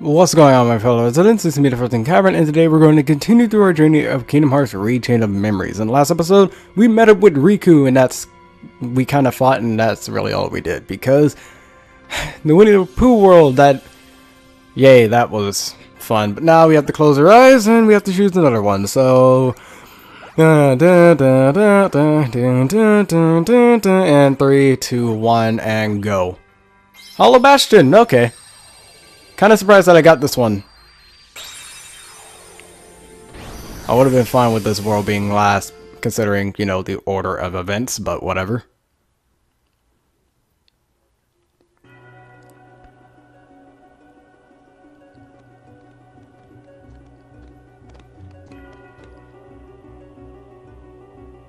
What's going on, my fellow residents? This is TheFrozenCavern, and today we're going to continue through our journey of Kingdom Hearts Chain of Memories. In the last episode, we met up with Riku, and we kind of fought, and that's really all we did, because the Winnie the Pooh world, yay, that was fun. But now we have to close our eyes, and we have to choose another one, so... and 3, 2, 1, and go. Hollow Bastion, okay. Kind of surprised that I got this one. I would have been fine with this world being last, considering, you know, the order of events, but whatever.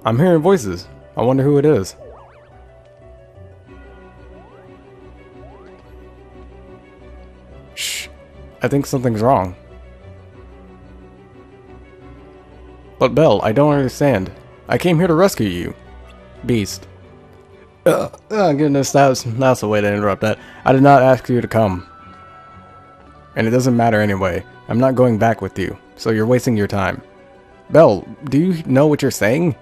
I'm hearing voices. I wonder who it is. Shh. I think something's wrong. But Belle, I don't understand. I came here to rescue you. Beast. Oh goodness, that's the way to interrupt that. I did not ask you to come. And it doesn't matter anyway. I'm not going back with you, so you're wasting your time. Belle, do you know what you're saying?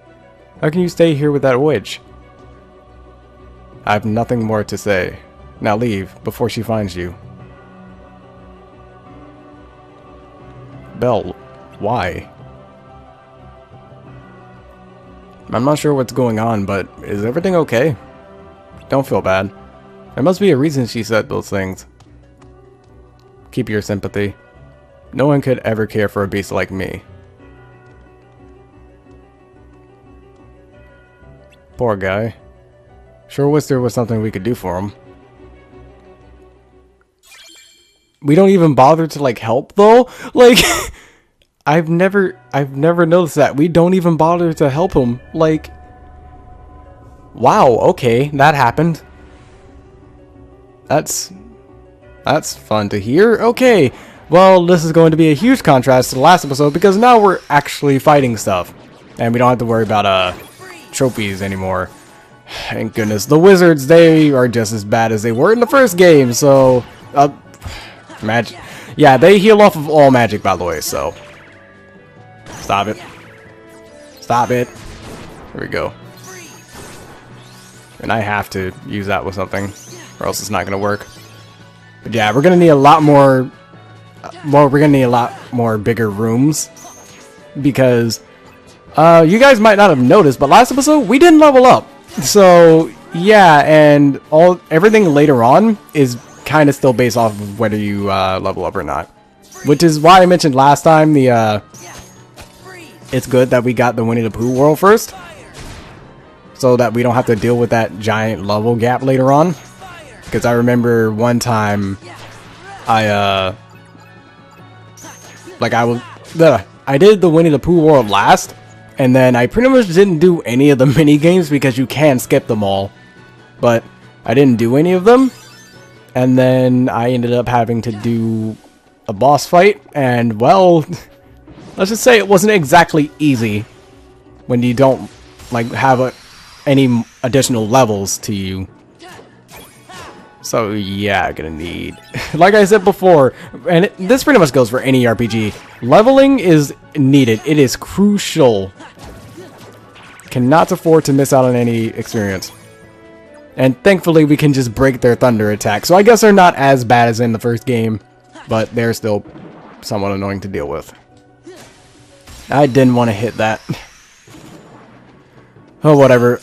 How can you stay here with that witch? I have nothing more to say. Now leave, before she finds you. Belle, why? I'm not sure what's going on, but is everything okay? Don't feel bad. There must be a reason she said those things. Keep your sympathy. No one could ever care for a beast like me. Poor guy. Sure wish there was something we could do for him. We don't even bother to, like, help, though? Like, I've never noticed that. We don't even bother to help him. Like, wow, okay, that happened. That's fun to hear. Okay, well, this is going to be a huge contrast to the last episode, because now we're actually fighting stuff. And we don't have to worry about, trophies anymore. Thank goodness. The wizards, they are just as bad as they were in the first game, so... magic. Yeah, they heal off of all magic, by the way, so... Stop it. Stop it. There we go. And I have to use that with something, or else it's not going to work. But yeah, we're going to need a lot more... well, we're going to need a lot more bigger rooms. Because... you guys might not have noticed, but last episode, we didn't level up. So, yeah, and everything later on is kind of still based off of whether you level up or not. Which is why I mentioned last time it's good that we got the Winnie the Pooh world first. So that we don't have to deal with that giant level gap later on. Because I remember one time I did the Winnie the Pooh world last. And then I pretty much didn't do any of the mini games because you can skip them all. But I didn't do any of them. And then I ended up having to do a boss fight. And well, let's just say it wasn't exactly easy when you don't like have any additional levels to you. So yeah, gonna need, like I said before, and this pretty much goes for any RPG, leveling is needed. It is crucial. Cannot afford to miss out on any experience. And thankfully we can just break their thunder attack. So I guess they're not as bad as in the first game, but they're still somewhat annoying to deal with. I didn't want to hit that. Oh, whatever.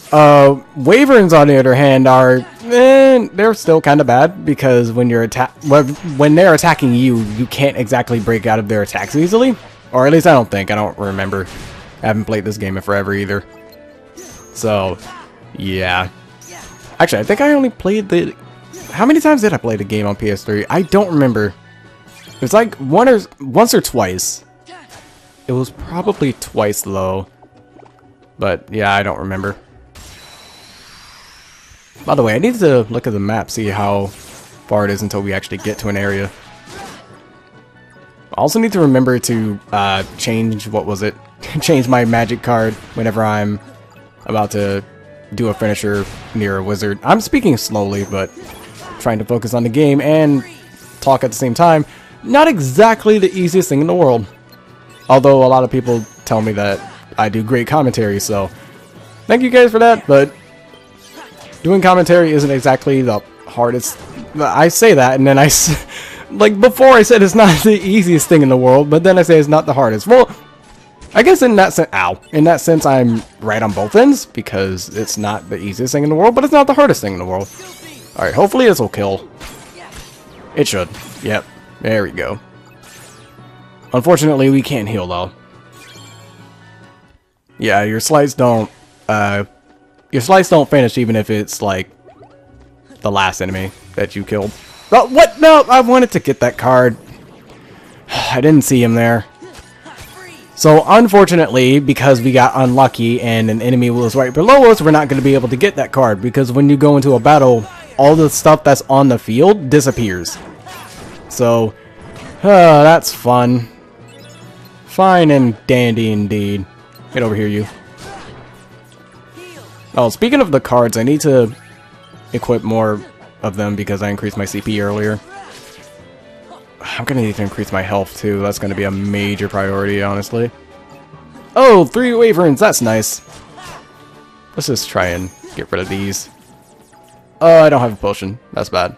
Wyverns, on the other hand, are... they're still kind of bad, because when you're when they're attacking you, you can't exactly break out of their attacks easily. Or at least I don't think. I don't remember. I haven't played this game in forever either. So, yeah. Actually, I think I only played the... How many times did I play the game on PS3? I don't remember. It's like once or twice. It was probably twice, though. But, yeah, I don't remember. By the way, I need to look at the map, see how far it is until we actually get to an area. I also need to remember to change, what was it? Change my magic card whenever I'm about to do a finisher near a wizard. I'm speaking slowly, but trying to focus on the game and talk at the same time. not exactly the easiest thing in the world. Although a lot of people tell me that I do great commentary, so thank you guys for that, but doing commentary isn't exactly the hardest. I say that, and then like before I said it's not the easiest thing in the world, but then I say it's not the hardest. Well, I guess in that sense, in that sense, I'm right on both ends, because it's not the easiest thing in the world, but it's not the hardest thing in the world. Alright, hopefully this will kill. It should. Yep. There we go. Unfortunately, we can't heal, though. Yeah, your slice don't finish even if it's, like, the last enemy that you killed. Oh, what? No, I wanted to get that card. I didn't see him there. So, unfortunately, because we got unlucky and an enemy was right below us, we're not going to be able to get that card. Because when you go into a battle, all the stuff that's on the field disappears. So, that's fun. Fine and dandy indeed. Get over here, you. Oh, speaking of the cards, I need to equip more of them because I increased my CP earlier. I'm gonna need to increase my health too. That's gonna be a major priority, honestly. Oh, 3 Wyverns, that's nice. Let's just try and get rid of these. Oh, I don't have a potion. That's bad.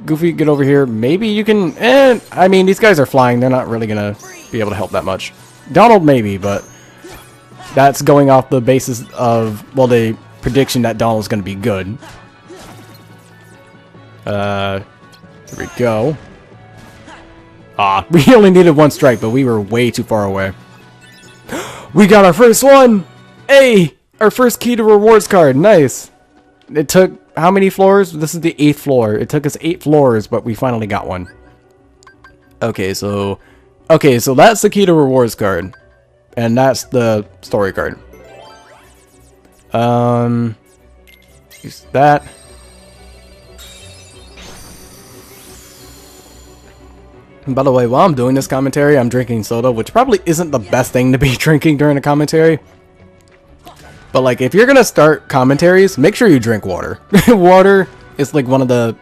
Goofy, get over here. Maybe you can... I mean, these guys are flying. They're not really gonna be able to help that much. Donald, maybe, but... that's going off the basis of, well, the prediction that Donald's gonna be good. Here we go. Ah, we only needed 1 strike, but we were way too far away. We got our first one! Hey! Our first key to rewards card. Nice. It took how many floors? This is the 8th floor. It took us 8 floors, but we finally got one. Okay, so that's the key to rewards card. And that's the story card. Use that. And by the way, while I'm doing this commentary, I'm drinking soda, which probably isn't the best thing to be drinking during a commentary. But like, if you're gonna start commentaries, make sure you drink water. Water is like one of the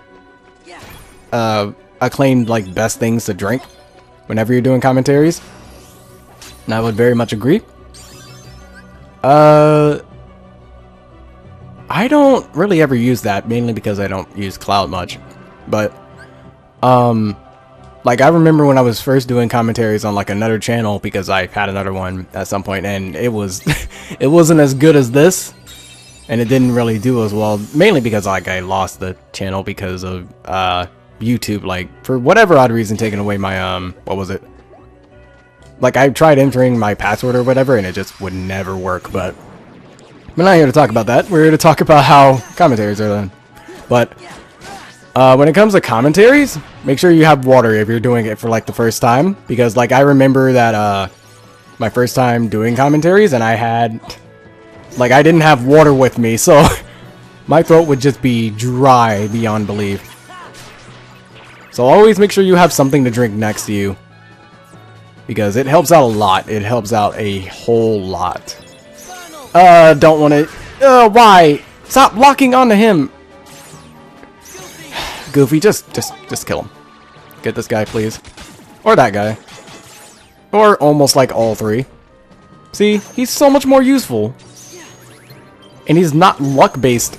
acclaimed like best things to drink whenever you're doing commentaries. And I would very much agree. I don't really ever use that, mainly because I don't use Cloud much. But like, I remember when I was first doing commentaries on like another channel, because I had another one at some point, and it was it wasn't as good as this, and it didn't really do as well, mainly because like I lost the channel because of YouTube, like for whatever odd reason, taking away my what was it? Like, I tried entering my password or whatever, and it just would never work. But we're not here to talk about that. We're here to talk about how commentaries are done. But when it comes to commentaries, make sure you have water if you're doing it for like the first time, because like I remember that my first time doing commentaries, and I didn't have water with me, so my throat would just be dry beyond belief. So always make sure you have something to drink next to you, because it helps out a lot. It helps out a whole lot. Don't want to. Why? Stop locking onto him. Goofy, just kill him. Get this guy, please. Or that guy. Or almost like all 3. See, he's so much more useful. And he's not luck-based.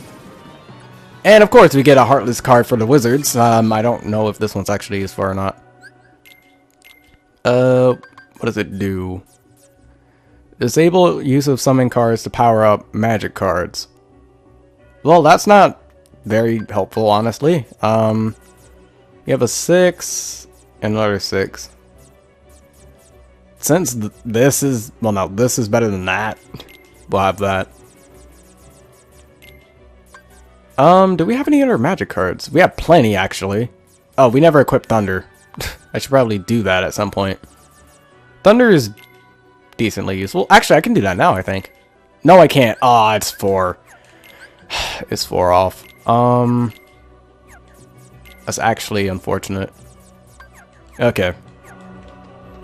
And of course, we get a Heartless card for the wizards. I don't know if this one's actually useful or not. What does it do? Disable use of summon cards to power up magic cards. Well, that's not very helpful, honestly. You have a 6 and another 6. Since this is, well, no, this is better than that, we'll have that. Do we have any other magic cards? We have plenty, actually. Oh, we never equipped Thunder. I should probably do that at some point. Thunder is decently useful. Actually, I can do that now, I think. No, I can't. Ah, it's 4. It's 4 off. That's actually unfortunate. Okay.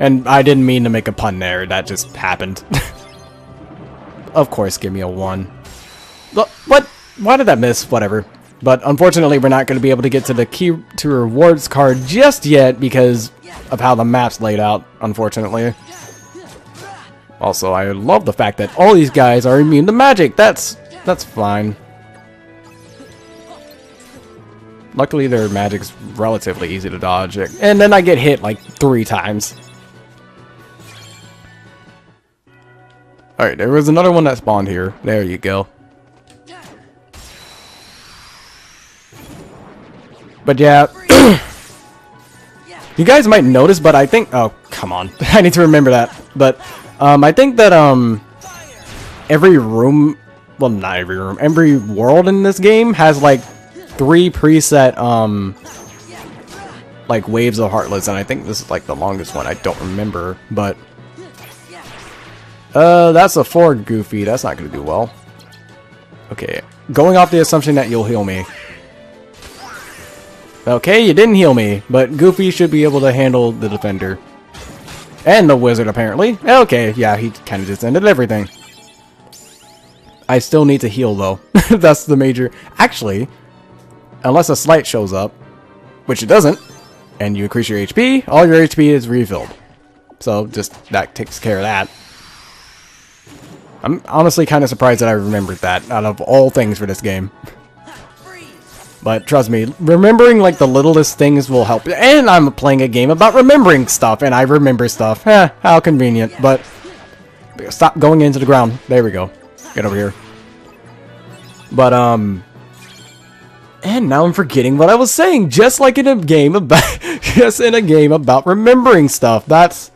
And I didn't mean to make a pun there. That just happened. Of course, give me a 1. What? Why did that miss? Whatever. But unfortunately, we're not going to be able to get to the key to rewards card just yet because of how the map's laid out, unfortunately. Also, I love the fact that all these guys are immune to magic. That's fine. Luckily, their magic's relatively easy to dodge. And then I get hit like 3 times. Alright, there was another one that spawned here. There you go. But yeah, you guys might notice, but I think... Oh, come on. I need to remember that. But I think that every room... Well, not every room. Every world in this game has like 3 preset like waves of Heartless, and I think this is like the longest one. I don't remember, but that's a 4 Goofy. That's not gonna do well. Okay, going off the assumption that you'll heal me. Okay, you didn't heal me, but Goofy should be able to handle the defender and the wizard apparently. Okay, yeah, he kind of just ended everything. I still need to heal though. That's the major. Actually, unless a slight shows up, which it doesn't, and you increase your HP, all your HP is refilled. So just that takes care of that. I'm honestly kind of surprised that I remembered that out of all things for this game. But trust me, remembering like the littlest things will help. And I'm playing a game about remembering stuff, and I remember stuff. How convenient. But stop going into the ground. There we go. Get over here. But and now I'm forgetting what I was saying, just like in a game about remembering stuff. That's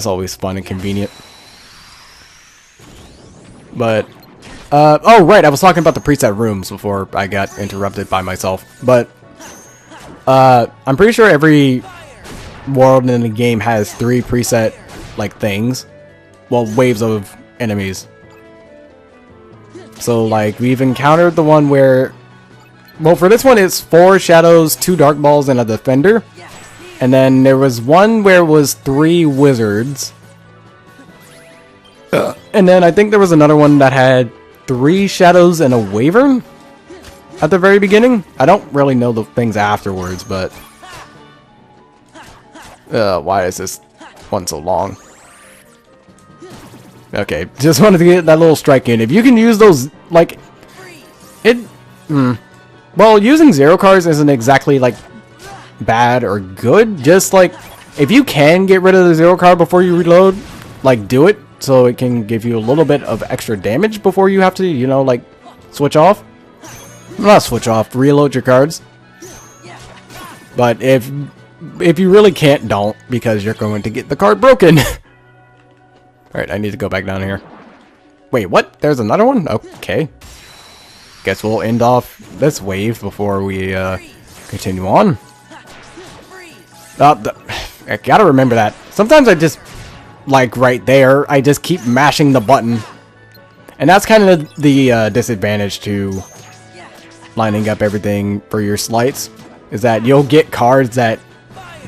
always fun and convenient. But oh right, I was talking about the preset rooms before I got interrupted by myself. But I'm pretty sure every world in the game has 3 preset like things, well, waves of enemies. So like we've encountered the one where, well, for this one it's 4 shadows, 2 dark balls, and a defender. And then there was one where it was 3 wizards. And then I think there was another one that had 3 shadows and a wyvern at the very beginning. I don't really know the things afterwards, but why is this one so long? Okay, just wanted to get that little strike in. If you can use those, like, well, using 0 cards isn't exactly, like, bad or good. Just, like, if you can get rid of the 0 card before you reload, like, do it, so it can give you a little bit of extra damage before you have to, you know, like, switch off. Not switch off, reload your cards. But if you really can't, don't, because you're going to get the card broken. Alright, I need to go back down here. Wait, what? There's another one? Okay. Guess we'll end off this wave before we continue on. I gotta remember that. Sometimes I just, like right there, I just keep mashing the button. And that's kind of the disadvantage to lining up everything for your slights. Is that you'll get cards that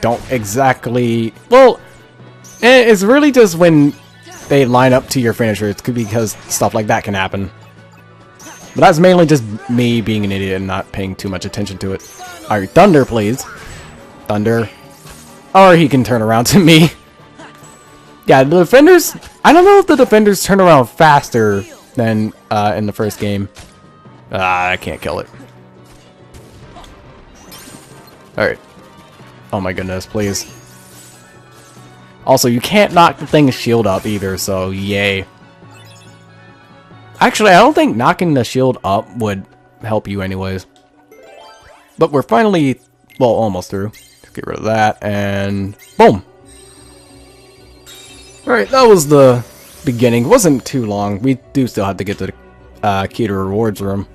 don't exactly... Well, it's really just when they line up to your finishers, because stuff like that can happen. But that's mainly just me being an idiot and not paying too much attention to it. Alright, Thunder, please. Thunder. Or he can turn around to me. Yeah, the defenders... I don't know if the defenders turn around faster than in the first game. I can't kill it. Alright. Oh my goodness, please. Also, you can't knock the thing's shield up either, so yay. Actually, I don't think knocking the shield up would help you anyways. But we're finally, well, almost through. Let's get rid of that, and boom! Alright, that was the beginning. It wasn't too long. We do still have to get to the key to rewards room.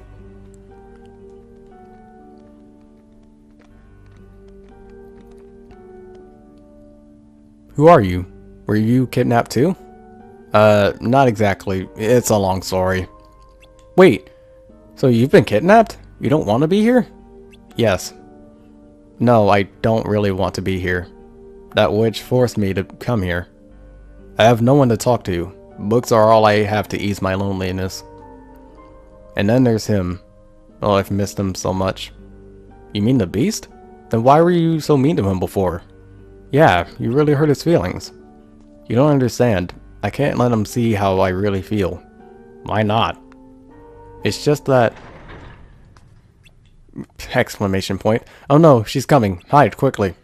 Who are you? Were you kidnapped too? Not exactly. It's a long story. Wait, so you've been kidnapped? You don't want to be here? Yes. No, I don't really want to be here. That witch forced me to come here. I have no one to talk to. Books are all I have to ease my loneliness. And then there's him. Oh, I've missed him so much. You mean the beast? Then why were you so mean to him before? Yeah, you really hurt his feelings. You don't understand. I can't let him see how I really feel. Why not? It's just that... Exclamation point. Oh no, she's coming. Hide, quickly.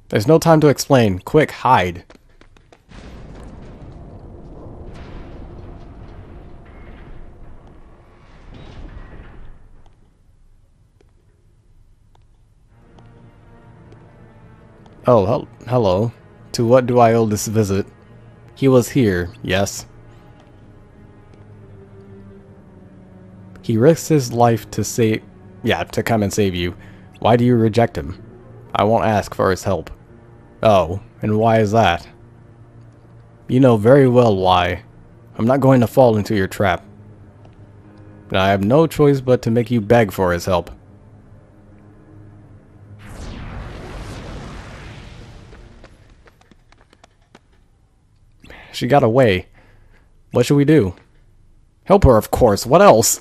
There's no time to explain. Quick, hide. Oh, hello. To what do I owe this visit? He was here, yes. He risked his life to to come and save you. Why do you reject him? I won't ask for his help. Oh, and why is that? You know very well why. I'm not going to fall into your trap. But I have no choice but to make you beg for his help. She got away. What should we do? Help her, of course. What else?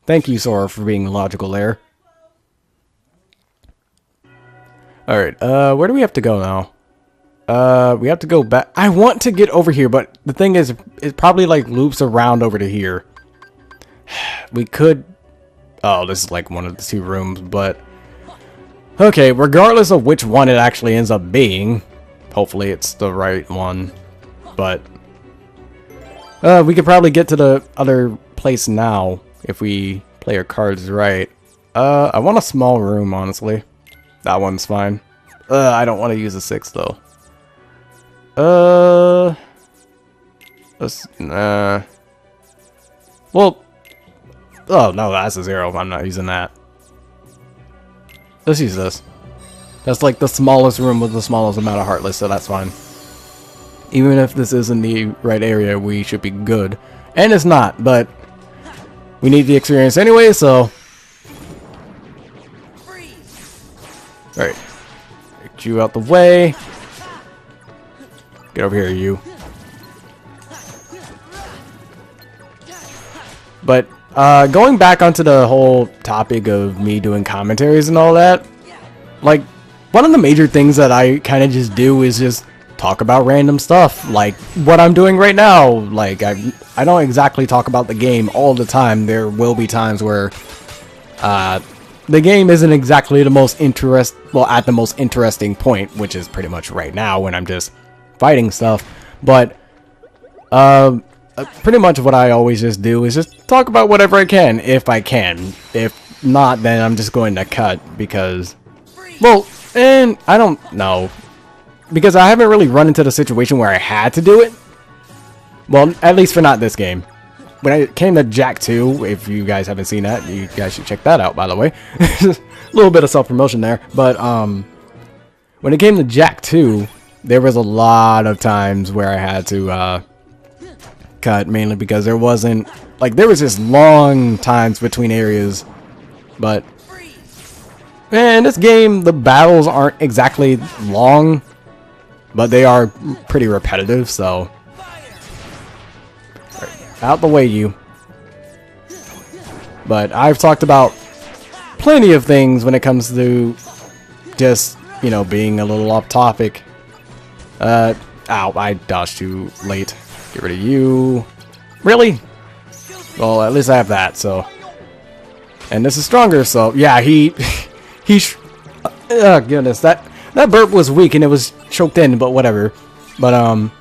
Thank you, Sora, for being logical there. Alright, where do we have to go now? We have to go back. I want to get over here, but the thing is, it probably, like, loops around over to here. We could... Oh, this is, like, one of the two rooms, but... Okay, regardless of which one it actually ends up being, hopefully it's the right one, but... we could probably get to the other place now, if we play our cards right. I want a small room, honestly. That one's fine. I don't want to use a 6 though. Well, oh no, that's a 0. I'm not using that. Let's use this. That's like the smallest room with the smallest amount of heartless, so that's fine. Even if this isn't the right area, we should be good. And it's not, but we need the experience anyway, so... Alright. Get you out the way. Get over here, you. But, going back onto the whole topic of me doing commentaries and all that, like, one of the major things that I kind of just do is just talk about random stuff, like what I'm doing right now. Like, I don't exactly talk about the game all the time. There will be times where, the game isn't exactly the most at the most interesting point, which is pretty much right now when I'm just fighting stuff. But pretty much what I always just do is just talk about whatever I can, if I can. If not, then I'm just going to cut because, well, and I don't know, because I haven't really run into the situation where I had to do it. Well, at least for not this game. When I came to Jack 2, if you guys haven't seen that, you guys should check that out, by the way. A little bit of self-promotion there. But when it came to Jack 2, there was a lot of times where I had to cut, mainly because there wasn't... Like, there was just long times between areas. But... in this game, the battles aren't exactly long, but they are pretty repetitive, so... Out the way, you. But I've talked about plenty of things when it comes to just, you know, being a little off topic. Ow, I dodged too late. Get rid of you. Really? Well, at least I have that, so. And this is stronger, so yeah, oh goodness, that burp was weak and it was choked in, but whatever. But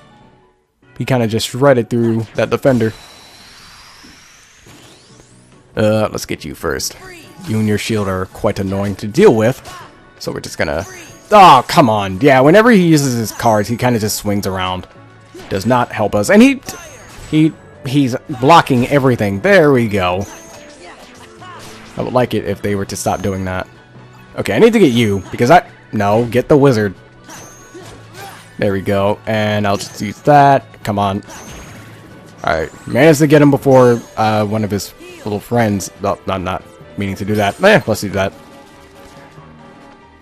he kind of just shredded through that defender. Let's get you first. You and your shield are quite annoying to deal with, so we're just gonna... Oh, come on. Yeah, whenever he uses his cards, he kind of just swings around. Does not help us. And he's blocking everything. There we go. I would like it if they were to stop doing that. Okay, I need to get you, because no, get the wizard. There we go, and I'll just use that. Come on. Alright, managed to get him before one of his little friends... Oh, I'm not meaning to do that. Let's do that.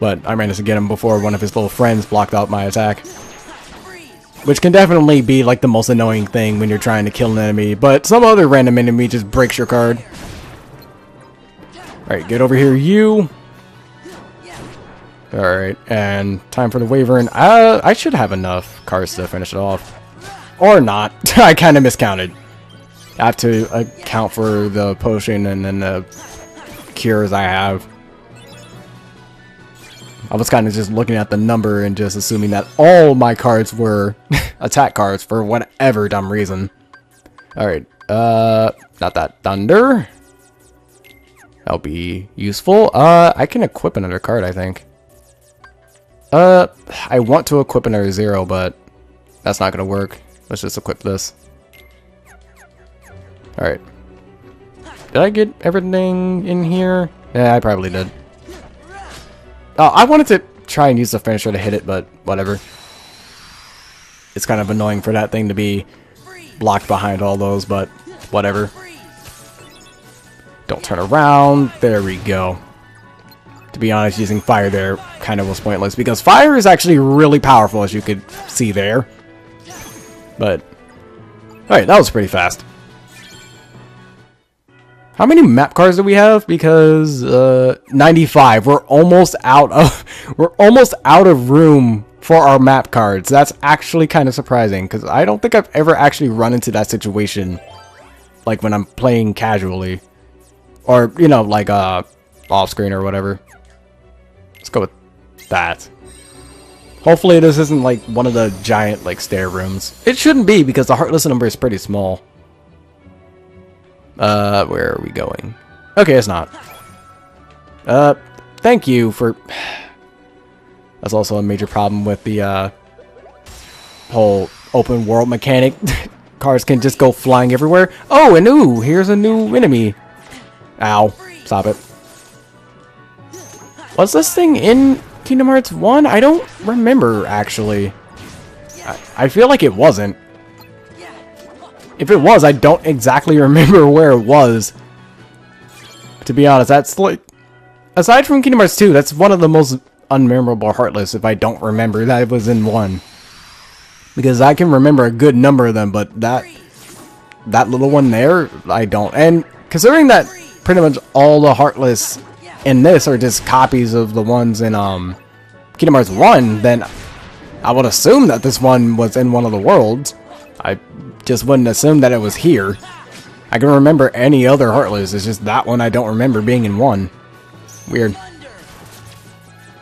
But I managed to get him before one of his little friends blocked out my attack. Which can definitely be like the most annoying thing when you're trying to kill an enemy, but some other random enemy just breaks your card. Alright, get over here, you. Alright, and time for the Wyvern. I should have enough cards to finish it off. Or not. I kind of miscounted. I have to account for the potion and then the cures I have. I was kind of just looking at the number and just assuming that all my cards were attack cards for whatever dumb reason. Alright, not that thunder. That'll be useful. I can equip another card, I think. I want to equip another 0, but that's not gonna work. Let's just equip this. Alright. Did I get everything in here? Yeah, I probably did. Oh, I wanted to try and use the finisher to hit it, but whatever. It's kind of annoying for that thing to be blocked behind all those, but whatever. Don't turn around. There we go. To be honest, using fire there kind of was pointless, because fire is actually really powerful, as you could see there. But, alright, that was pretty fast. How many map cards do we have? Because 95. We're almost out of room for our map cards. That's actually kind of surprising, because I don't think I've ever actually run into that situation, like when I'm playing casually, or you know, like off screen or whatever. Let's go with that. Hopefully this isn't like one of the giant like stair rooms. It shouldn't be, because the Heartless number is pretty small. Where are we going? Okay, it's not. Thank you for... That's also a major problem with the, whole open world mechanic. Cars can just go flying everywhere. Oh, and ooh, here's a new enemy. Ow. Stop it. Was this thing in Kingdom Hearts 1? I don't remember, actually. I feel like it wasn't. If it was, I don't exactly remember where it was. To be honest, that's like... Aside from Kingdom Hearts 2, that's one of the most unmemorable Heartless if I don't remember that it was in 1. Because I can remember a good number of them, but that little one there, I don't. And considering that pretty much all the Heartless in this are just copies of the ones in Kingdom Hearts 1, then I would assume that this one was in one of the worlds. I just wouldn't assume that it was here. I can remember any other Heartless, it's just that one I don't remember being in 1. Weird.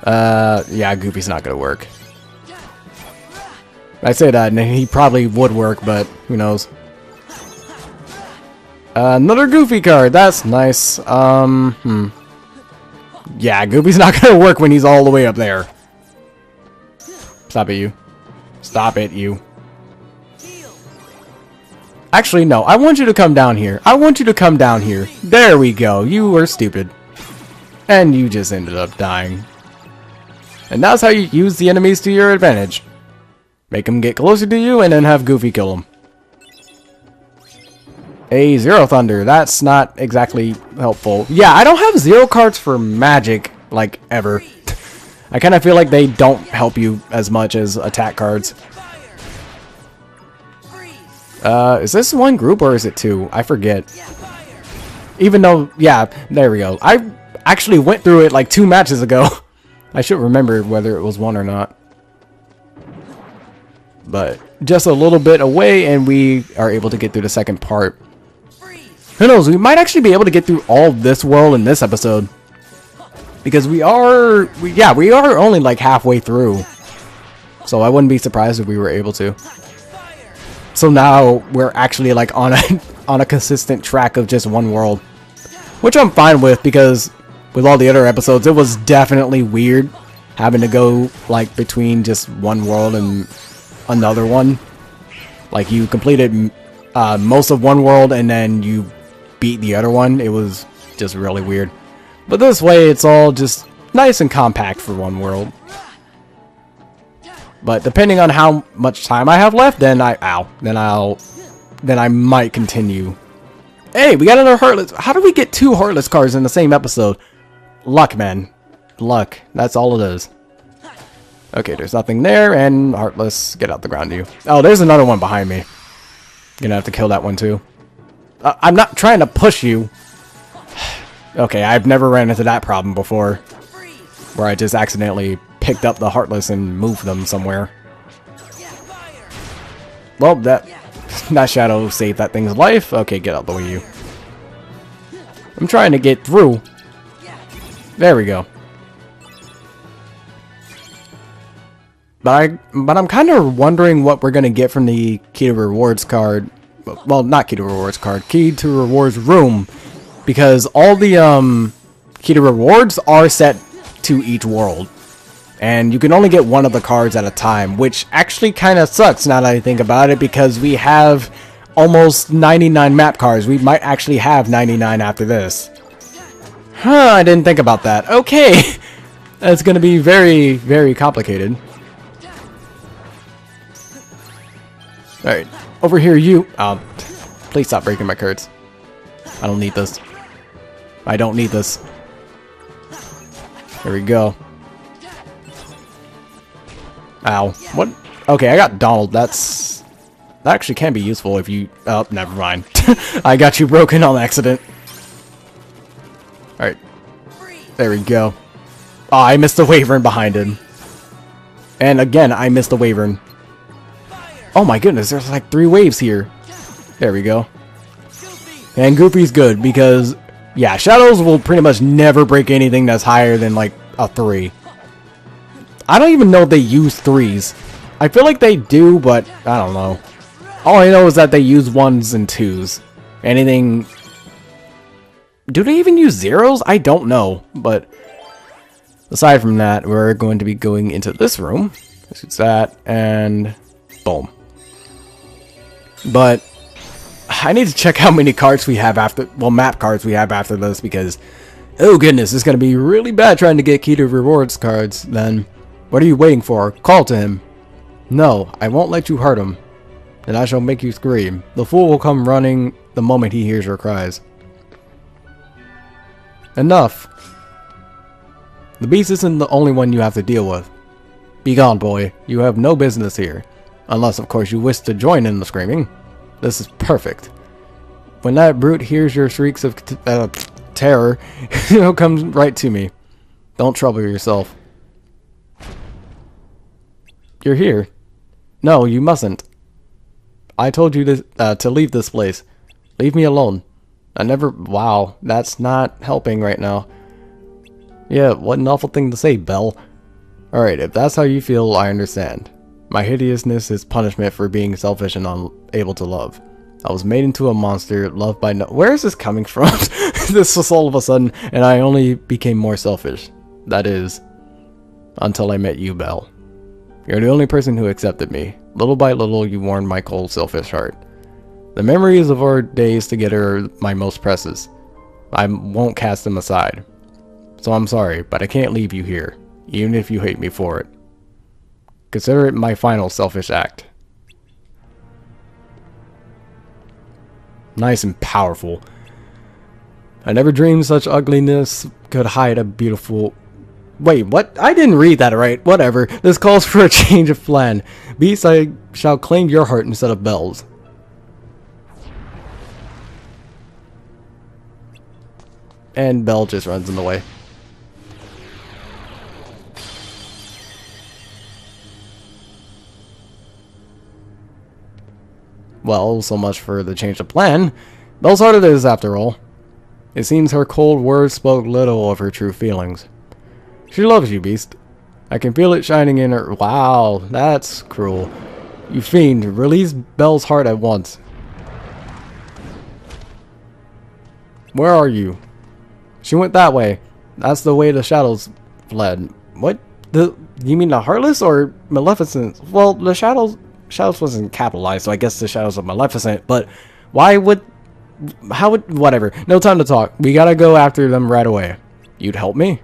Yeah, Goofy's not gonna work. I say that, and he probably would work, but who knows. Another Goofy card, that's nice. Yeah, Goofy's not gonna work when he's all the way up there. Stop it, you. Stop it, you. Actually, no. I want you to come down here. I want you to come down here. There we go. You were stupid. And you just ended up dying. And that's how you use the enemies to your advantage. Make them get closer to you and then have Goofy kill them. A Zero Thunder. That's not exactly helpful. Yeah, I don't have 0 cards for magic, like, ever. I kind of feel like they don't help you as much as attack cards. Is this one group or is it 2? I forget. Even though, yeah, there we go. I actually went through it like 2 matches ago. I should remember whether it was 1 or not. But just a little bit away and we are able to get through the second part. Who knows, we might actually be able to get through all of this world in this episode. Because we are only like halfway through. So I wouldn't be surprised if we were able to. So now we're actually like on a consistent track of just one world, which I'm fine with, because with all the other episodes, it was definitely weird having to go like between just one world and another one. Like you completed most of one world and then you beat the other one. It was just really weird. But this way, it's all just nice and compact for one world. But depending on how much time I have left, then I might continue. Hey, we got another Heartless. How did we get 2 Heartless cards in the same episode? Luck, man. Luck. That's all it is. Okay, there's nothing there, and Heartless, get out the ground, you. Oh, there's another one behind me. Gonna have to kill that one too. I'm not trying to push you. Okay, I've never ran into that problem before, where I just accidentally picked up the Heartless and moved them somewhere. Well, that shadow saved that thing's life. Okay, get out the way, you. I'm trying to get through. There we go. But I'm kind of wondering what we're gonna get from the key to rewards card. Well, not key to rewards card. Key to rewards room, because all the key to rewards are set to each world, and you can only get one of the cards at a time, which actually kind of sucks now that I think about it, because we have almost 99 map cards. We might actually have 99 after this. Huh, I didn't think about that. Okay, that's gonna be very, very complicated. Alright, over here, you. Please stop breaking my cards. I don't need this. I don't need this. There we go. Ow. What? Okay, I got Donald. That actually can be useful if you... Oh, never mind. I got you broken on accident. Alright. There we go. Oh, I missed the Wyvern behind him. And again, I missed the Wyvern. Oh my goodness, there's like 3 waves here. There we go. And Goofy's good because, yeah, Shadows will pretty much never break anything that's higher than like a 3. I don't even know if they use 3s. I feel like they do, but I don't know. All I know is that they use 1s and 2s. Anything... Do they even use 0s? I don't know, but aside from that, we're going to be going into this room. This is that, and boom. But I need to check how many cards we have after, well, map cards we have after this, because, oh goodness, it's going to be really bad trying to get key to rewards cards. Then, what are you waiting for? Call to him. No, I won't let you hurt him. Then I shall make you scream. The fool will come running the moment he hears your cries. Enough. The beast isn't the only one you have to deal with. Be gone, boy. You have no business here. Unless, of course, you wish to join in the screaming. This is perfect. When that brute hears your shrieks of terror, he'll come right to me. Don't trouble yourself. You're here. No, you mustn't. I told you to leave this place. Leave me alone. I never... Wow, that's not helping right now. Yeah, what an awful thing to say, Belle. Alright, if that's how you feel, I understand. My hideousness is punishment for being selfish and unable to love. I was made into a monster, loved by no... Where is this coming from? This was all of a sudden, and I only became more selfish. That is, until I met you, Belle. You're the only person who accepted me. Little by little, you warmed my cold, selfish heart. The memories of our days together are my most precious. I won't cast them aside. So I'm sorry, but I can't leave you here, even if you hate me for it. Consider it my final selfish act. Nice and powerful. I never dreamed such ugliness could hide a beautiful... Wait, what? I didn't read that right. Whatever. This calls for a change of plan. Beast, I shall claim your heart instead of Belle's. And Belle just runs in the way. Well, so much for the change of plan. Belle's heart it is, after all. It seems her cold words spoke little of her true feelings. She loves you, Beast. I can feel it shining in her... Wow, that's cruel. You fiend, release Belle's heart at once. Where are you? She went that way. That's the way the shadows fled. What? You mean the Heartless or Maleficent? Well, the shadows wasn't capitalized, so I guess the shadows of Maleficent, but why would... How would... Whatever. No time to talk. We gotta go after them right away. You'd help me?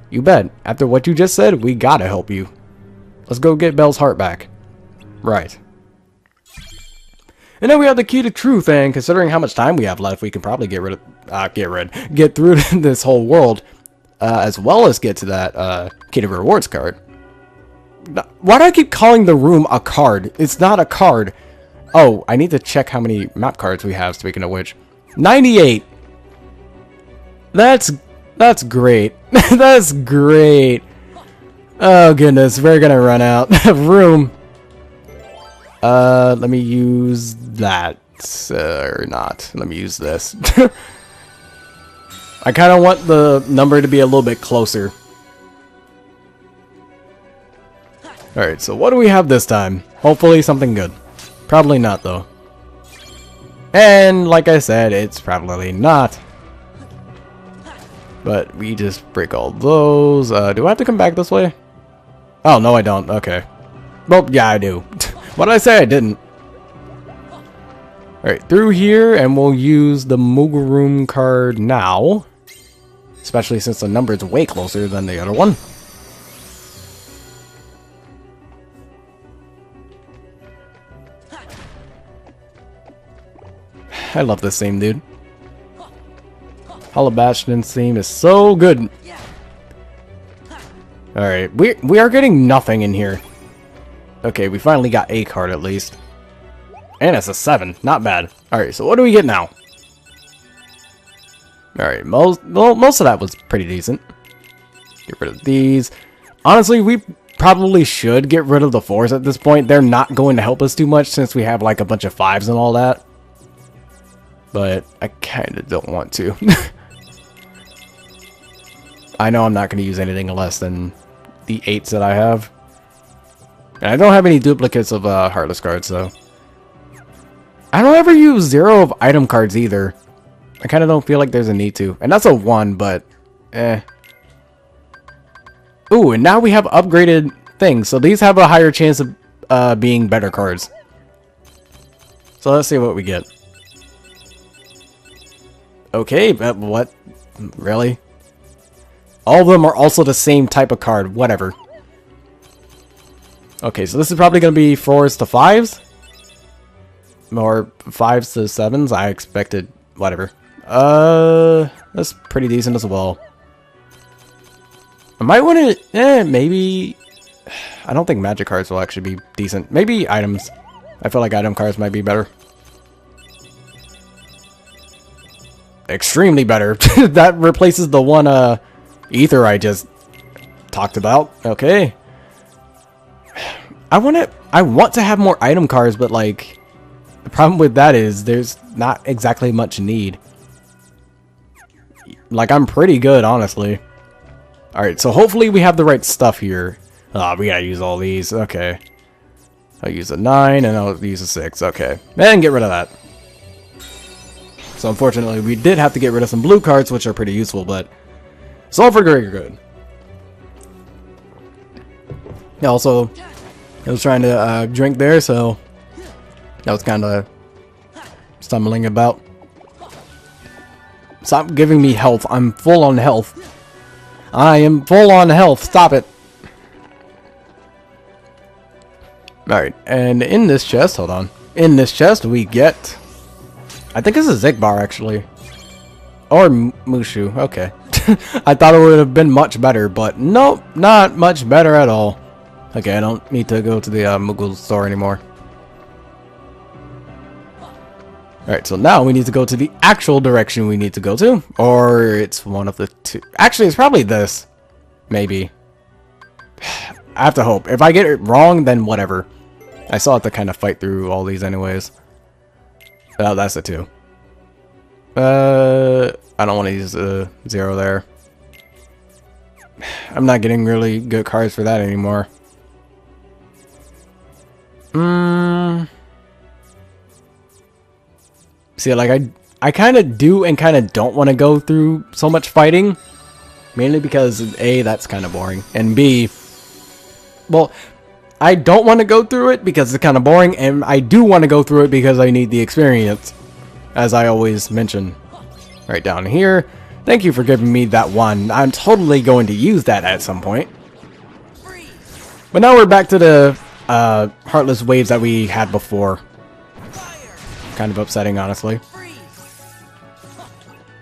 You bet. After what you just said, we gotta help you. Let's go get Belle's heart back. Right. And then we have the key to truth, and considering how much time we have left, we can probably get through this whole world, as well as get to that key to rewards card. Why do I keep calling the room a card? It's not a card. Oh, I need to check how many map cards we have, speaking of which. 98! That's great. That's great. Oh goodness, we're gonna run out of room. Let me use that. Or not. Let me use this. I kind of want the number to be a little bit closer. Alright, so what do we have this time? Hopefully something good. Probably not, though. And, like I said, it's probably not. But we just break all those. Do I have to come back this way? Oh, no I don't. Okay. Well, yeah, I do. What did I say? I didn't. Alright, through here, and we'll use the Moogle Room card now. Especially since the number is way closer than the other one. I love this theme, dude. Holler Bastion's theme is so good. Alright, we are getting nothing in here. Okay, we finally got a card at least. And it's a 7. Not bad. Alright, so what do we get now? Alright, most of that was pretty decent. Get rid of these. Honestly, we probably should get rid of the 4s at this point. They're not going to help us too much since we have like a bunch of 5s and all that. But I kind of don't want to. I know I'm not going to use anything less than the 8s that I have. And I don't have any duplicates of Heartless cards, so... I don't ever use 0 of item cards either. I kind of don't feel like there's a need to. And that's a 1, but... eh. Ooh, and now we have upgraded things. So these have a higher chance of being better cards. So let's see what we get. Okay, but what? Really? All of them are also the same type of card. Whatever. Okay, so this is probably going to be 4s to 5s. Or 5s to 7s. I expected... whatever. That's pretty decent as well. I might want to... maybe... I don't think magic cards will actually be decent. Maybe items. I feel like item cards might be better. Extremely better. That replaces the one, ether I just talked about. Okay. I want to have more item cards, but, like... the problem with that is there's not exactly much need. Like, I'm pretty good, honestly. Alright, so hopefully we have the right stuff here. We gotta use all these. Okay. I'll use a 9 and I'll use a 6. Okay. And get rid of that. So unfortunately, we did have to get rid of some blue cards, which are pretty useful, but it's all for greater good. Also, I was trying to drink there, so that was kind of stumbling about. Stop giving me health. I'm full on health. I am full on health. Stop it. Alright, and in this chest, hold on. In this chest, we get... I think it's a Zigbar, actually. Or Mushu. Okay. I thought it would have been much better, but nope, not much better at all. Okay, I don't need to go to the Moogle store anymore. Alright, so now we need to go to the actual direction we need to go to. Or it's one of the two. Actually, it's probably this. Maybe. I have to hope. If I get it wrong, then whatever. I still have to kind of fight through all these anyways. Oh, that's a 2. I don't want to use a 0 there. I'm not getting really good cards for that anymore. See, like, I kind of do and kind of don't want to go through so much fighting. Mainly because, A, that's kind of boring. And B, well... I don't want to go through it because it's kind of boring, and I do want to go through it because I need the experience, as I always mention. Right down here. Thank you for giving me that one. I'm totally going to use that at some point. But now we're back to the Heartless waves that we had before. Kind of upsetting, honestly.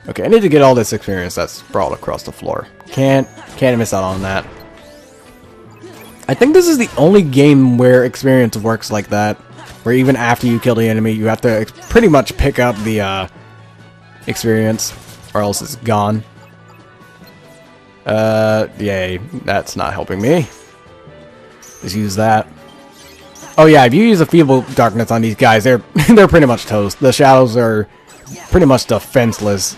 Okay, I need to get all this experience that's sprawled across the floor. Can't miss out on that. I think this is the only game where experience works like that. Where even after you kill the enemy, you have to pretty much pick up the experience, or else it's gone. Yay. That's not helping me. Just use that. Oh yeah, if you use a Feeble Darkness on these guys, they're pretty much toast. The shadows are pretty much defenseless.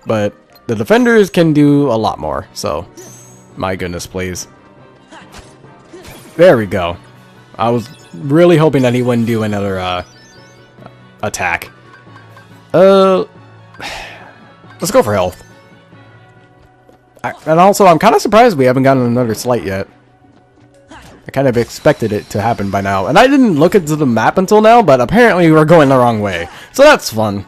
But the defenders can do a lot more, so my goodness, please. There we go. I was really hoping that he wouldn't do another attack. Let's go for health. And also, I'm kind of surprised we haven't gotten another slight yet. I kind of expected it to happen by now. And I didn't look into the map until now, but apparently we're going the wrong way. So that's fun.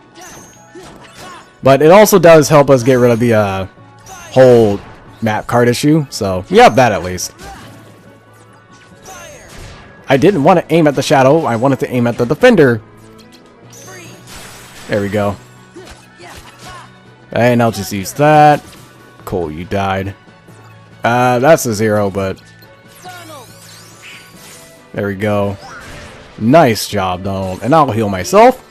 But it also does help us get rid of the whole map card issue. So we have that at least. I didn't want to aim at the shadow. I wanted to aim at the defender. There we go. And I'll just use that. Cool, you died. That's a 0, but... There we go. Nice job, Donald. And I'll heal myself.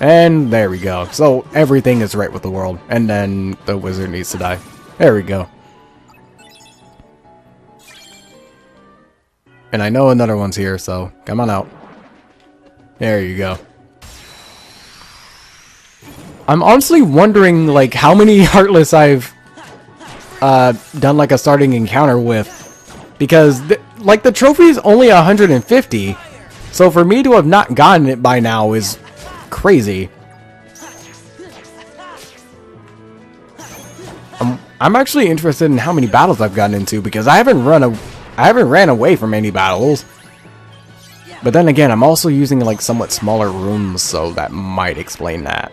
And there we go. So everything is right with the world. And then the wizard needs to die. There we go. And I know another one's here, so come on out. There you go. I'm honestly wondering, like, how many Heartless I've done, like, a starting encounter with. Because, like, the trophy is only 150. So for me to have not gotten it by now is crazy. I'm actually interested in how many battles I've gotten into, because I haven't ran away from any battles. But then again, I'm also using, like, somewhat smaller rooms, so that might explain that.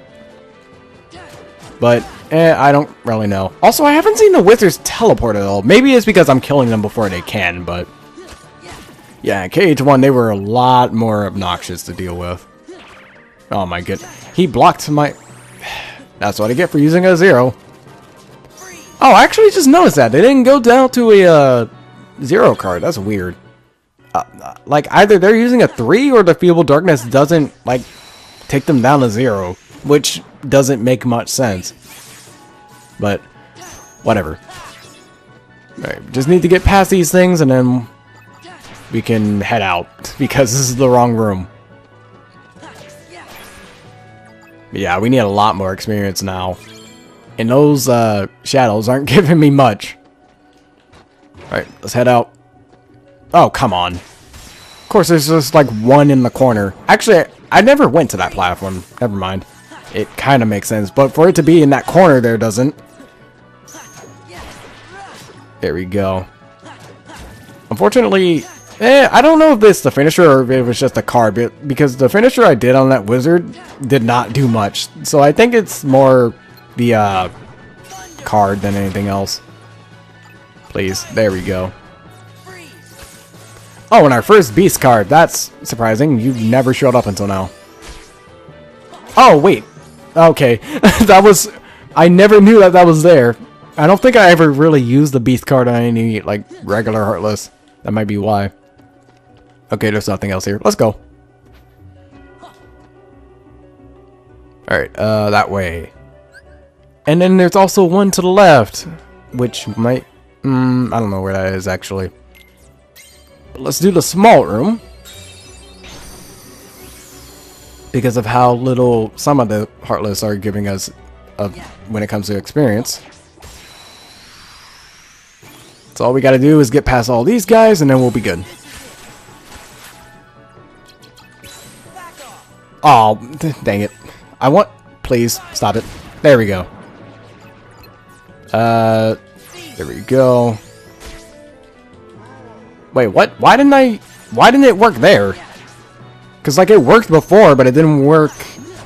But, I don't really know. Also, I haven't seen the wizards teleport at all. Maybe it's because I'm killing them before they can, but... Yeah, in KH1, they were a lot more obnoxious to deal with. Oh my goodness. He blocked my... That's what I get for using a 0. Oh, I actually just noticed that. They didn't go down to a 0 card. That's weird. Like, either they're using a 3 or the Feeble Darkness doesn't, like, take them down to 0. Which doesn't make much sense. But, whatever. Alright, just need to get past these things and then we can head out. Because this is the wrong room. But yeah, we need a lot more experience now. And those shadows aren't giving me much. Alright, let's head out. Oh, come on. Of course, there's just like one in the corner. Actually, I never went to that platform. Never mind. It kind of makes sense. But for it to be in that corner there doesn't. There we go. Unfortunately, I don't know if it's the finisher or if it was just a card. Because the finisher I did on that wizard did not do much. So I think it's more the card than anything else. Please. There we go. Oh, and our first beast card. That's surprising. You've never showed up until now. Oh, wait. Okay. That was... I never knew that was there. I don't think I ever really used the beast card on any, like, regular Heartless. That might be why. Okay, there's nothing else here. Let's go. Alright, that way. And then there's also one to the left. Which might... I don't know where that is, actually. But let's do the small room. Because of how little some of the Heartless are giving us when it comes to experience. So all we gotta do is get past all these guys and then we'll be good. Oh, dang it. I want... Please, stop it. There we go. There we go. Wait, what? Why didn't it work there? Because, like, it worked before, but it didn't work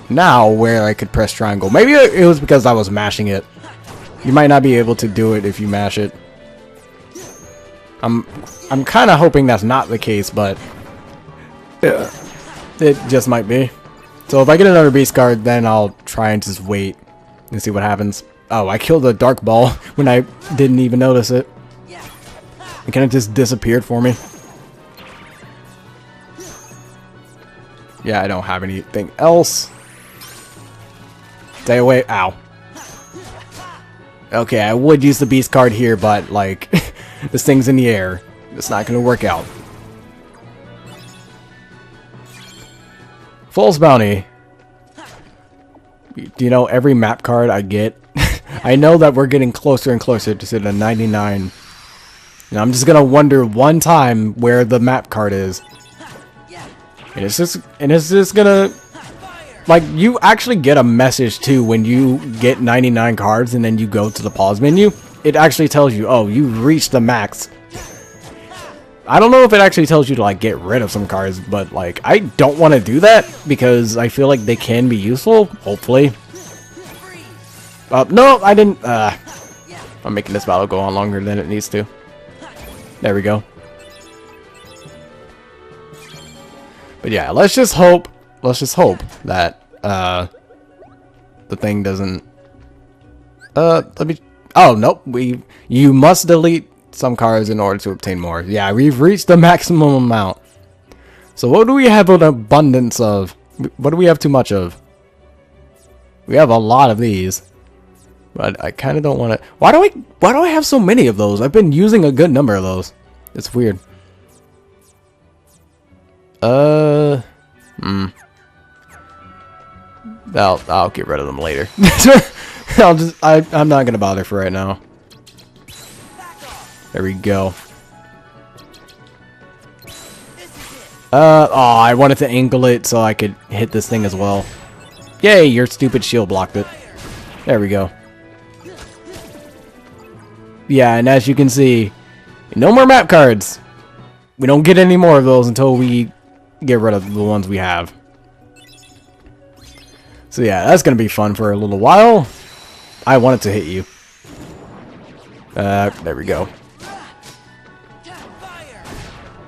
now where I could press triangle. Maybe it was because I was mashing it. You might not be able to do it if you mash it. I'm kind of hoping that's not the case, but it just might be. So if I get another beast card, then I'll try and just wait and see what happens. Oh, I killed a dark ball when I didn't even notice it. It kind of just disappeared for me. Yeah, I don't have anything else. Stay away. Ow. Okay, I would use the beast card here, but, like, this thing's in the air. It's not going to work out. False Bounty. Do you know every map card I get? I know that we're getting closer and closer to the 99. And I'm just gonna wonder one time where the map card is. And it's just gonna, like, you actually get a message too when you get 99 cards and then you go to the pause menu. It actually tells you, oh, you've reached the max. I don't know if it actually tells you to, like, get rid of some cards, but, like, I don't want to do that because I feel like they can be useful, hopefully. No, I didn't. I'm making this battle go on longer than it needs to. There we go. But yeah, let's just hope that the thing doesn't let me. Oh nope, you must delete some cards in order to obtain more. Yeah, we've reached the maximum amount. So what do we have an abundance of? What do we have too much of? We have a lot of these. But I kind of don't want to. Why do I have so many of those? I've been using a good number of those. It's weird. I'll get rid of them later. I'm not gonna bother for right now. There we go. Oh, I wanted to angle it so I could hit this thing as well. Yay, your stupid shield blocked it. There we go. Yeah, and as you can see, no more map cards. We don't get any more of those until we get rid of the ones we have. So yeah, that's going to be fun for a little while. I wanted to hit you. There we go.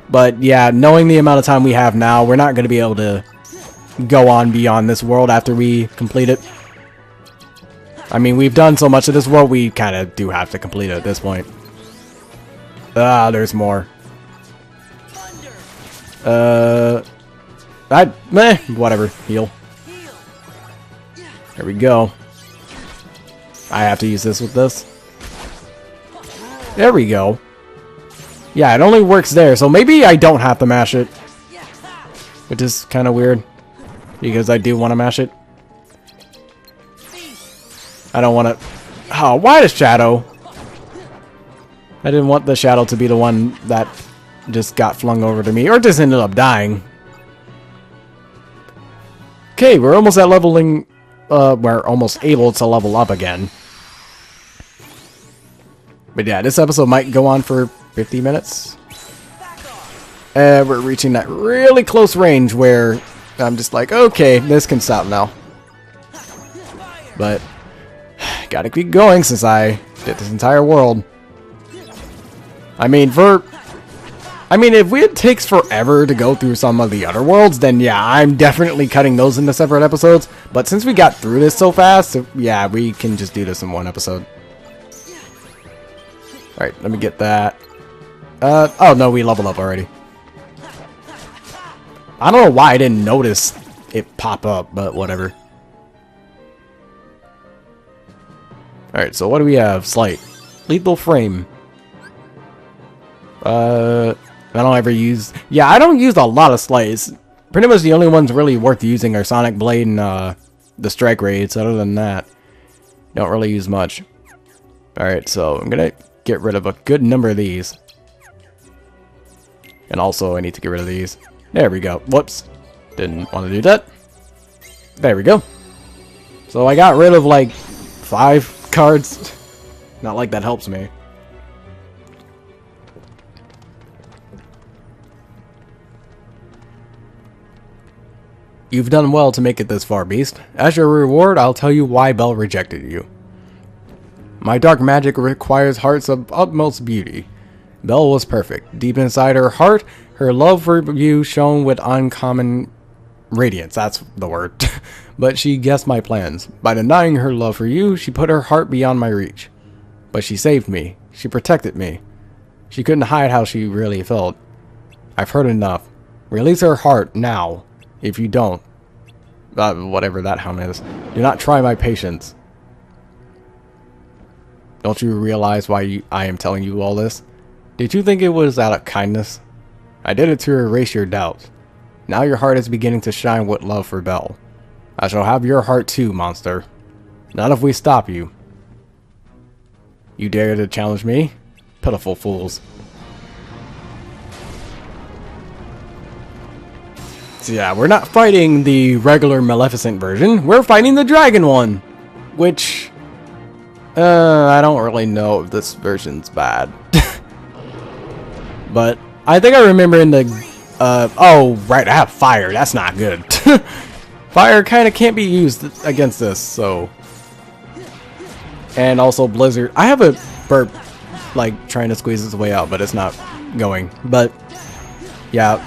But yeah, knowing the amount of time we have now, we're not going to be able to go on beyond this world after we complete it. I mean, we've done so much of this world, we kind of do have to complete it at this point. Ah, there's more. Whatever. Heal. There we go. I have to use this with this. There we go. Yeah, it only works there, so maybe I don't have to mash it. Which is kind of weird. Because I do want to mash it. I don't want to... Oh, why the shadow? I didn't want the shadow to be the one that just got flung over to me. Or just ended up dying. Okay, we're almost at leveling... we're almost able to level up again. But yeah, this episode might go on for 50 minutes. We're reaching that really close range where I'm just like, okay, this can stop now. But... gotta keep going since I did this entire world. I mean, if it takes forever to go through some of the other worlds, then yeah, I'm definitely cutting those into separate episodes. But since we got through this so fast, yeah, we can just do this in one episode. Alright, let me get that. Oh no, we leveled up already. I don't know why I didn't notice it pop up, but whatever. Alright, so what do we have? Slight. Lethal Frame. I don't ever use... Yeah, I don't use a lot of slights. Pretty much the only ones really worth using are Sonic Blade and the Strike Raids. Other than that, don't really use much. Alright, so I'm gonna get rid of a good number of these. And also I need to get rid of these. There we go. Whoops. Didn't want to do that. There we go. So I got rid of like 5 cards. Not like that helps me. You've done well to make it this far, Beast. As your reward, I'll tell you why Belle rejected you. My dark magic requires hearts of utmost beauty. Belle was perfect. Deep inside her heart, her love for you shone with uncommon radiance. That's the word. But she guessed my plans. By denying her love for you, she put her heart beyond my reach. But she saved me. She protected me. She couldn't hide how she really felt. I've heard enough. Release her heart now. If you don't, whatever that hound is, do not try my patience. Don't you realize why I am telling you all this? Did you think it was out of kindness? I did it to erase your doubts. Now your heart is beginning to shine with love for Belle. I shall have your heart too, monster. Not if we stop you. You dare to challenge me? Pitiful fools. So yeah, we're not fighting the regular Maleficent version. We're fighting the dragon one. Which... I don't really know if this version's bad. But I think I remember in the... oh, right, I have fire. That's not good. Fire kind of can't be used against this, so... And also Blizzard. I have a burp, like, trying to squeeze its way out, but it's not going. But, yeah,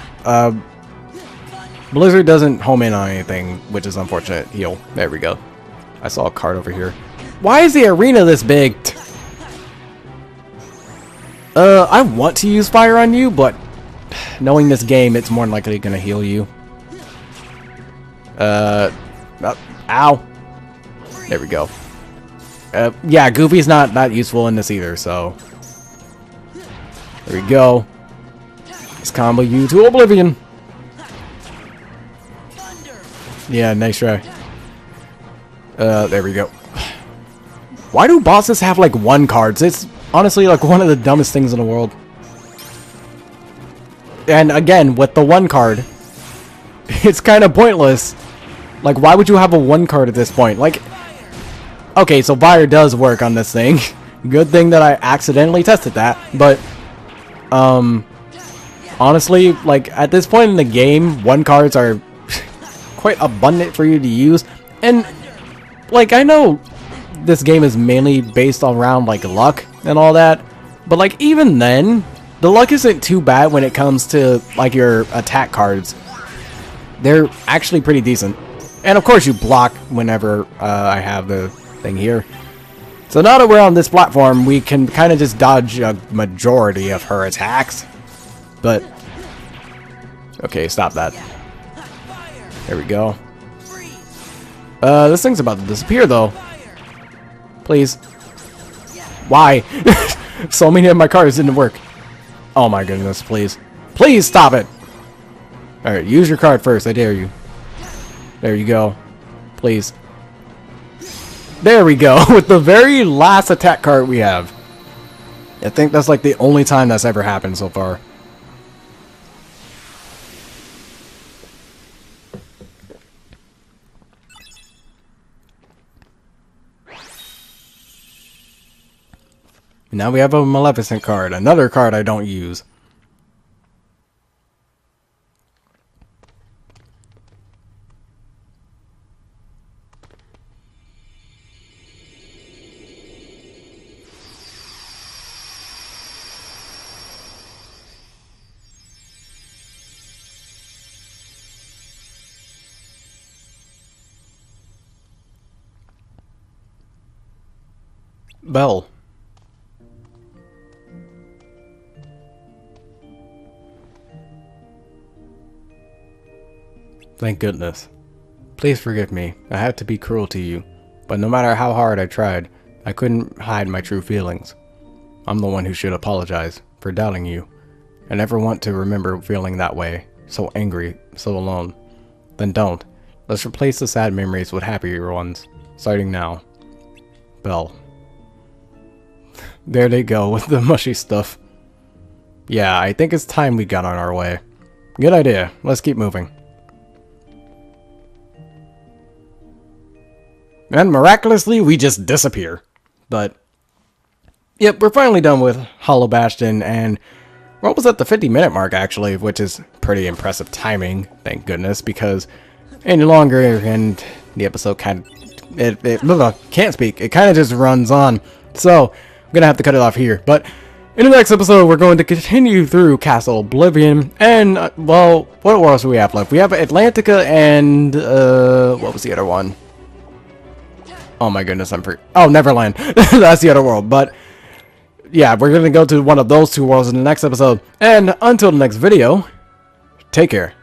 Blizzard doesn't home in on anything, which is unfortunate. Heal. There we go. I saw a card over here. Why is the arena this big? I want to use fire on you, but knowing this game, it's more than likely gonna heal you. Ow. There we go. Yeah, Goofy's not useful in this either, so... There we go. Let's combo you to oblivion. Yeah, nice try. There we go. Why do bosses have, like, 1 cards? It's honestly, like, one of the dumbest things in the world. And, again, with the 1 card, it's kind of pointless. Like, why would you have a 1 card at this point? Like, okay, so fire does work on this thing. Good thing that I accidentally tested that. But, honestly, like, at this point in the game, 1 cards are quite abundant for you to use. And, like, I know this game is mainly based around, like, luck and all that. But, like, even then, the luck isn't too bad when it comes to, like, your attack cards. They're actually pretty decent. And, of course, you block whenever I have the thing here. So now that we're on this platform, we can kind of just dodge a majority of her attacks. But, okay, stop that. There we go. This thing's about to disappear, though. Please. Why? So many of my cards didn't work. Oh my goodness, please. Please stop it! Alright, use your card first, I dare you. There you go. Please. There we go, with the very last attack card we have. I think that's like the only time that's ever happened so far. Now we have a Maleficent card, another card I don't use. Belle. Thank goodness. Please forgive me. I had to be cruel to you, but no matter how hard I tried, I couldn't hide my true feelings. I'm the one who should apologize for doubting you. I never want to remember feeling that way, so angry, so alone. Then don't. Let's replace the sad memories with happier ones, starting now. Belle. There they go with the mushy stuff. Yeah, I think it's time we got on our way. Good idea. Let's keep moving. And miraculously, we just disappear. But, yep, we're finally done with Hollow Bastion, and we're almost at the 50-minute mark, actually, which is pretty impressive timing, thank goodness, because any longer, and the episode kind of, can't speak, it kind of just runs on. So, I'm going to have to cut it off here. But, in the next episode, we're going to continue through Castle Oblivion, and, well, what else do we have left? We have Atlantica and, what was the other one? Oh my goodness, oh, Neverland. That's the other world. But, yeah, we're going to go to one of those 2 worlds in the next episode. And until the next video, take care.